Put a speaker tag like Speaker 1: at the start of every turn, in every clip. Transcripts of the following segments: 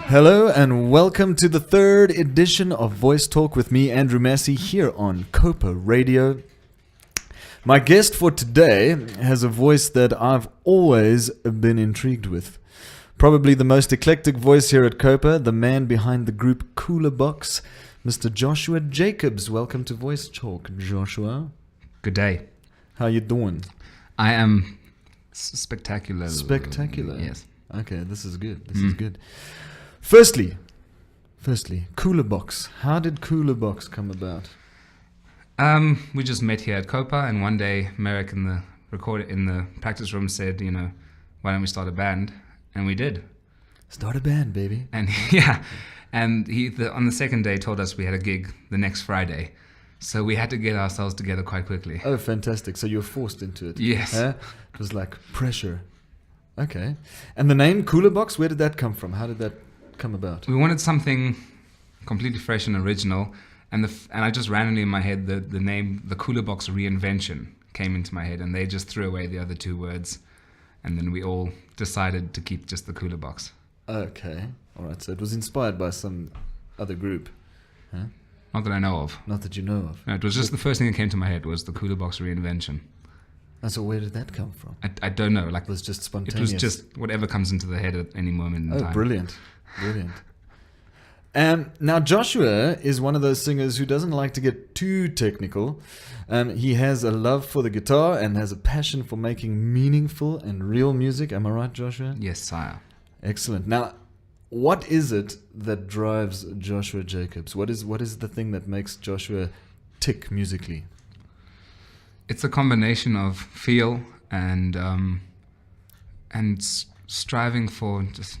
Speaker 1: Hello and welcome to the third edition of Voice Talk with me, Andrew Massey, here on COPA Radio. My guest for today has a voice that I've always been intrigued with. Probably the most eclectic voice here at COPA, the man behind the group Cooler Box, Mr. Joshua Jacobs. Welcome to Voice Talk, Joshua.
Speaker 2: Good day.
Speaker 1: How you doing?
Speaker 2: I am spectacular.
Speaker 1: Spectacular?
Speaker 2: Yes.
Speaker 1: Okay, this is good. This is good. Firstly, Cooler Box. How did Cooler Box come about?
Speaker 2: We just met here at COPA, and one day Merrick in the practice room said, why don't we start a band? And we did.
Speaker 1: Start a band, baby.
Speaker 2: And yeah, and he on the second day told us we had a gig the next Friday, so we had to get ourselves together quite quickly.
Speaker 1: Oh, fantastic! So you were forced into it.
Speaker 2: Yes.
Speaker 1: It was like pressure. Okay. And the name Cooler Box, where did that come from? How did that come about?
Speaker 2: We wanted something completely fresh and original, and I just randomly in my head the name the Cooler Box Reinvention came into my head, and they just threw away the other two words, and then we all decided to keep just the Cooler Box.
Speaker 1: Okay, all right. So it was inspired by some other group, huh?
Speaker 2: Not that I know of.
Speaker 1: Not that you know of.
Speaker 2: No, it was just the first thing that came to my head was the Cooler Box Reinvention.
Speaker 1: And so where did that come from?
Speaker 2: I don't know.
Speaker 1: It was just spontaneous.
Speaker 2: It was just whatever comes into the head at any moment in time.
Speaker 1: Oh, brilliant. Now Joshua is one of those singers who doesn't like to get too technical. He has a love for the guitar and has a passion for making meaningful and real music. Am I right, Joshua?
Speaker 2: Yes, sire.
Speaker 1: Excellent. Now, what is it that drives Joshua Jacobs? What is the thing that makes Joshua tick musically?
Speaker 2: It's a combination of feel and striving for just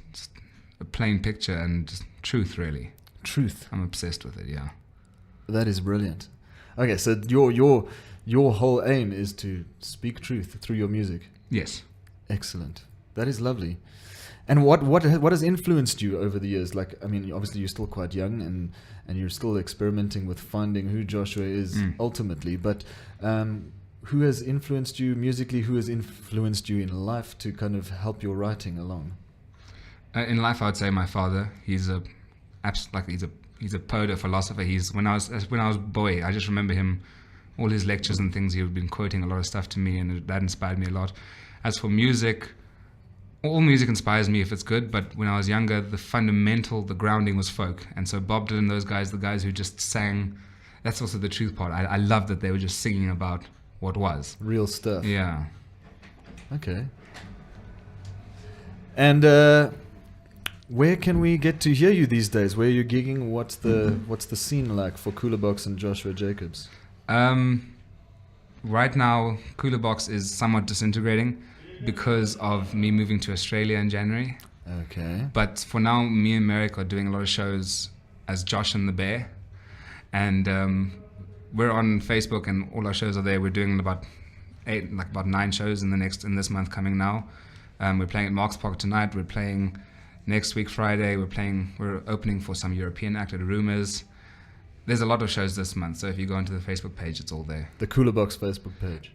Speaker 2: a plain picture and just truth, really.
Speaker 1: Truth.
Speaker 2: I'm obsessed with it, yeah.
Speaker 1: That is brilliant. Okay, so your whole aim is to speak truth through your music.
Speaker 2: Yes.
Speaker 1: Excellent. That is lovely. And what has influenced you over the years? Like, I mean, obviously you're still quite young and you're still experimenting with finding who Joshua is ultimately. But who has influenced you musically? Who has influenced you in life to kind of help your writing along?
Speaker 2: In life, I would say my father. He's a poet, a philosopher. When I was a boy, I just remember him, all his lectures and things. He had been quoting a lot of stuff to me, and that inspired me a lot. As for music, all music inspires me if it's good. But when I was younger, the grounding was folk, and so Bob Dylan, those guys, the guys who just sang. That's also the truth part. I loved that they were just singing about what was
Speaker 1: real stuff.
Speaker 2: Yeah.
Speaker 1: Okay. And where can we get to hear you these days? Where are you gigging? What's the scene like for Cooler Box and Joshua Jacobs?
Speaker 2: Right now, Cooler Box is somewhat disintegrating because of me moving to Australia in January.
Speaker 1: Okay.
Speaker 2: But for now, me and Merrick are doing a lot of shows as Josh and the Bear, and we're on Facebook, and all our shows are there. We're doing about 9 shows in this month coming now. We're playing at Marks Park tonight. We're playing next week Friday. We're opening for some European act at Rumours. There's a lot of shows this month, so if you go onto the Facebook page, it's all there.
Speaker 1: The Cooler Box Facebook page.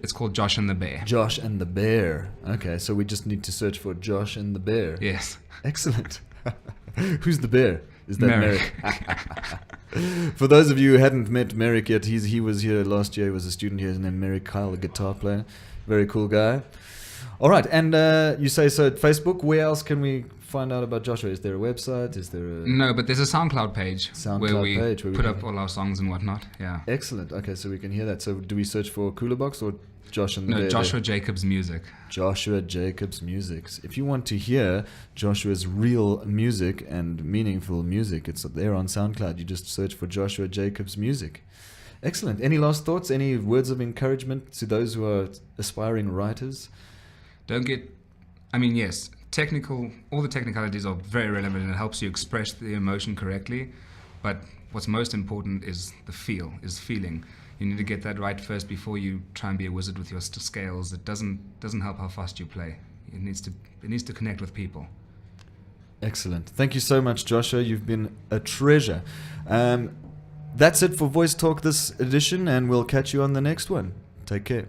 Speaker 2: It's called Josh and the Bear.
Speaker 1: Josh and the Bear. Okay, so we just need to search for Josh and the Bear.
Speaker 2: Yes.
Speaker 1: Excellent. Who's the bear? Is that
Speaker 2: Merrick?
Speaker 1: For those of you who hadn't met Merrick yet, he was here last year. He was a student here. His name Merrick Kyle, a guitar player. Very cool guy. All right, and you say so at Facebook. Where else can we find out about Joshua? Is there a website? Is there a...
Speaker 2: No, but there's a SoundCloud page where we put up all our songs and whatnot. Yeah.
Speaker 1: Excellent. Okay, so we can hear that. So do we search for Cooler Box or Josh and the Bear?
Speaker 2: No, Joshua Jacobs Music.
Speaker 1: Joshua Jacobs Music. If you want to hear Joshua's real music and meaningful music, it's there on SoundCloud. You just search for Joshua Jacobs Music. Excellent. Any last thoughts? Any words of encouragement to those who are aspiring writers?
Speaker 2: Yes, all the technicalities are very relevant, and it helps you express the emotion correctly. But what's most important is feeling. You need to get that right first before you try and be a wizard with your scales. It doesn't help how fast you play. It needs to connect with people.
Speaker 1: Excellent. Thank you so much, Joshua. You've been a treasure. That's it for Voice Talk this edition, and we'll catch you on the next one. Take care.